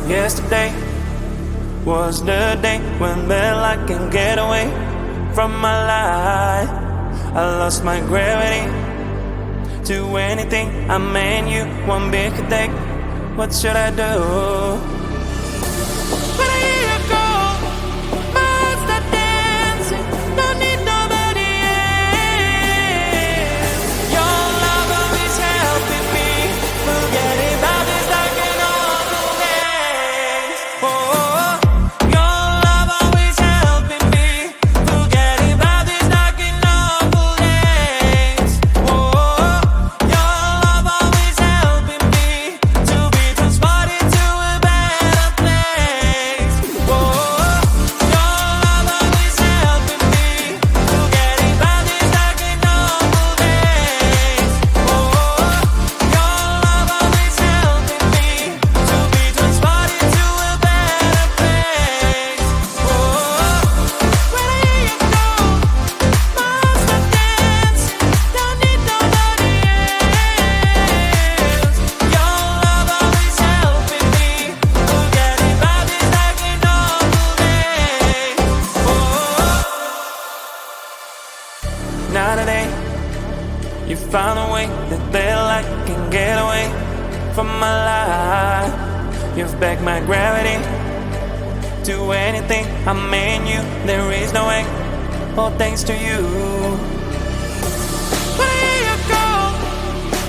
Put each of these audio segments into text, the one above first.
Yesterday was the day when well I can get away from my life. I lost my gravity to anything. I mean you one big day. What should I do? But I hear you go, my heart's not dancing. Don't need nobody else. Your love always helping me forget about this dark and awful days. Oh, your love always helping me forget about this dark and awful days. Oh, your love always helping me to be transported to a better place. Oh, your love always helping me forget about this dark and awful days. Oh, your love always helping me to be transported to a better place. Oh, when I hear you go, my heart's not dancing. Don't need nobody else. Your love always helping me forget about this dark and awful days. Oh, now today you found a way that well I can get away from my life. You've backed my gravity to anything. I mean you, there is no way. All thanks to you. But I hear you go,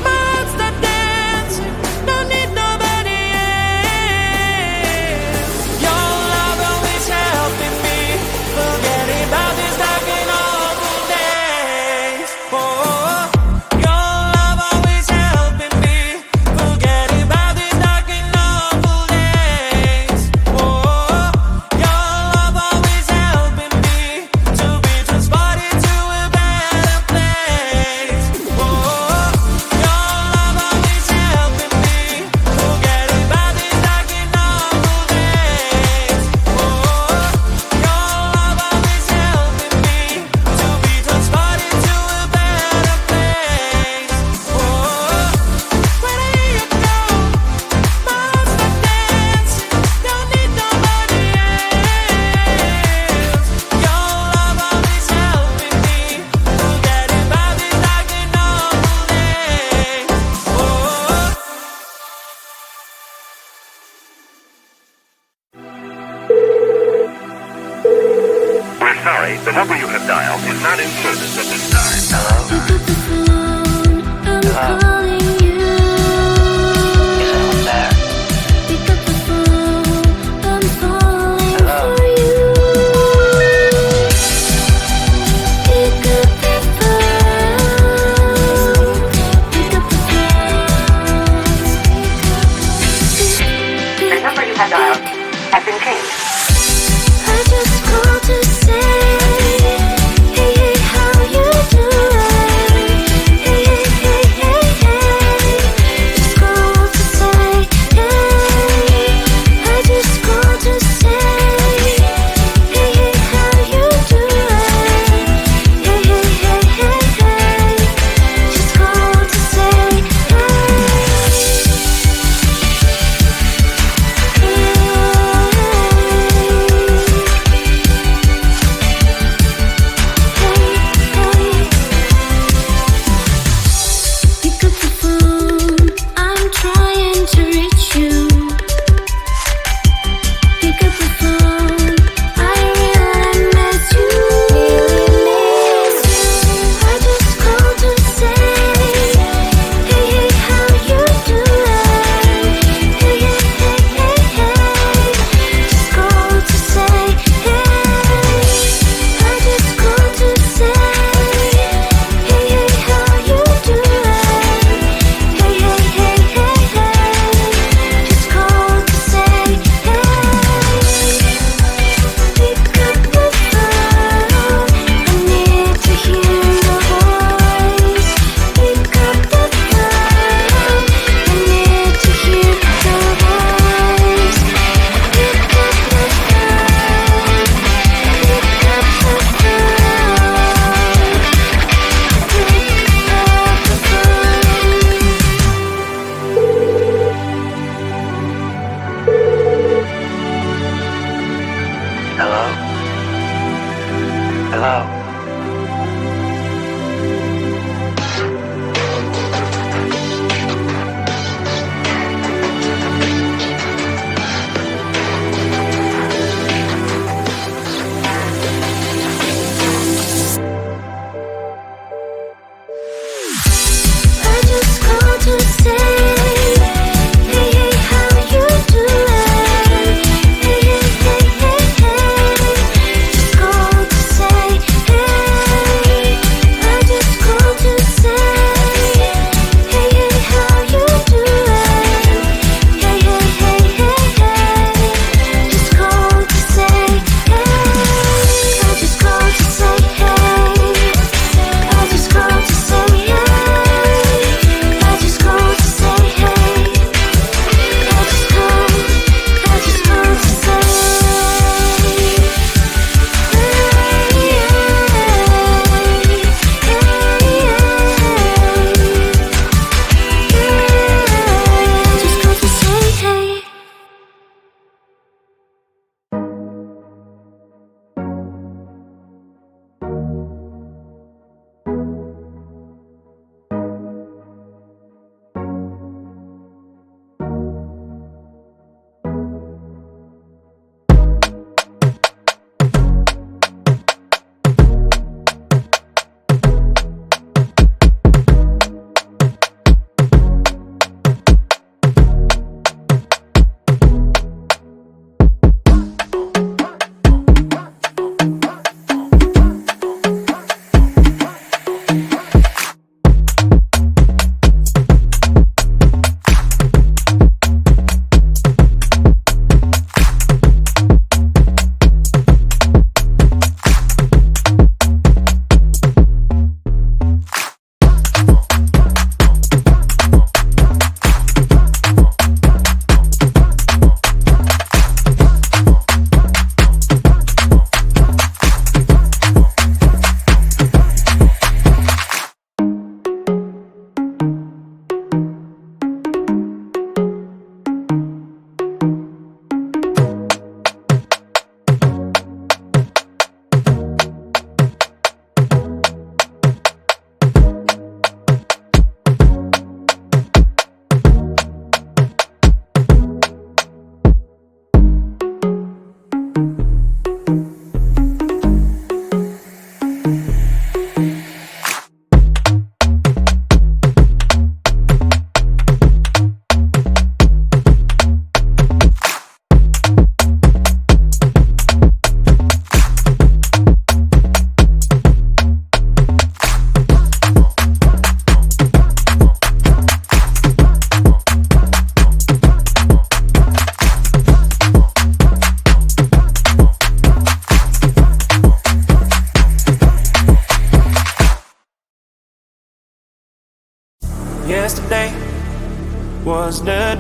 my heart's not dancing. Don't need nobody else. Your love always helping me forget about this dark and awful days. Oh, your love always helping me forget about this dark and awful days. Oh, your love always helping me to be transported to a better place. Oh, your love always helping me forget about this dark and awful days. Oh, your love always helping me to be transported to a better place. Oh, when I hear you go, my heart's not dancing. Don't need nobody else. Your love always helping me forget about this dark and awful days. Oh. We're sorry, the number you have dialed is not in service at this time. Hello? Pick up the phone, I'm calling you. Is anyone there? Pick up the phone, I'm falling for you. Pick up the phone, pick up the phone. The number you have dialed has been changed. I just called to say, hey, hey, how you doing? Hey, hey, hey, hey, hey. Just called to say, hey. I just called to say, hey, hey, how you doing? Hey, hey, hey, hey, hey. Just called to say, hey.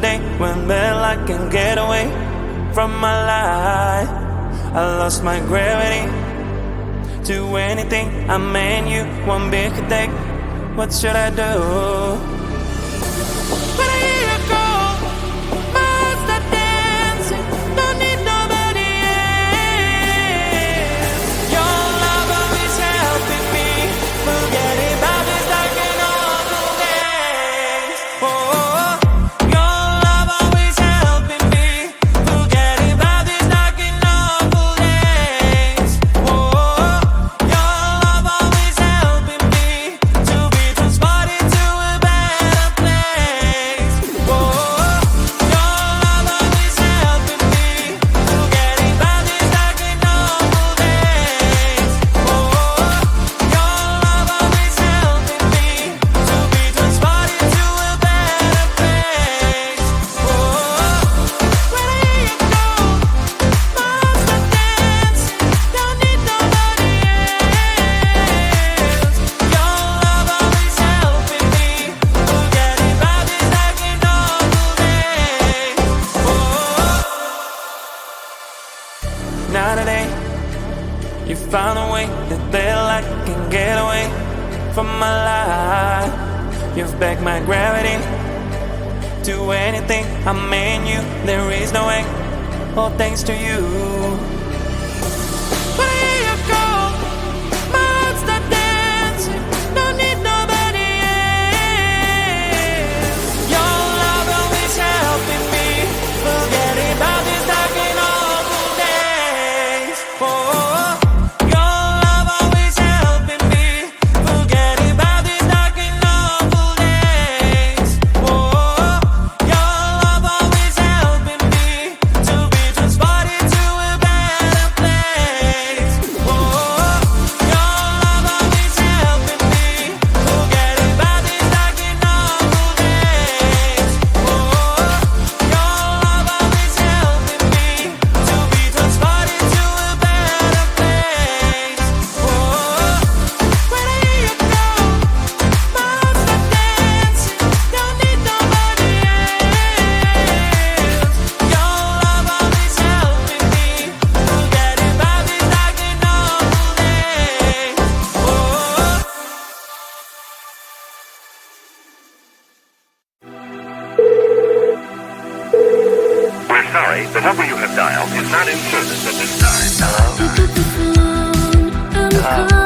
day when well I can get away from my life. I lost my gravity to anything. I mean you one big take. What should I do? But I hear you go, master dancing. Don't need nobody else. Your love always helping me. Forget about this dark and awful days. Oh, your love always helping me. Forget about this dark and awful days. Oh, your love always helping me to be transported to a better place. Oh, your love always helping me. Forget about this dark and awful days. Oh, your love always helping me to be transported to a better place. Oh, where do you go? Master dancing, don't need nobody else. Your love always helping me. Forget about this dark and awful days. Oh, now today you found a way that there I can get away from my life. You've begged my gravity to anything. I mean you, there is no way. All thanks to you. But here you go, monster dancing. Don't need nobody else. Your love always helping me. Forget about this dark and awful days. Oh, your love always helping me. Forget about this dark and awful days. Oh, your love always helping me to be transported to a better place. Oh, your love always helping me. Forget about this dark and awful days. Oh, your love always helping me to be transported to a better place. Oh, where do you go? Monster dancing, don't need nobody else. Your love always helping me. Forget about this dark and awful days. Oh. We're sorry, the number you have dialed is not in service at this time. Pick up the phone and call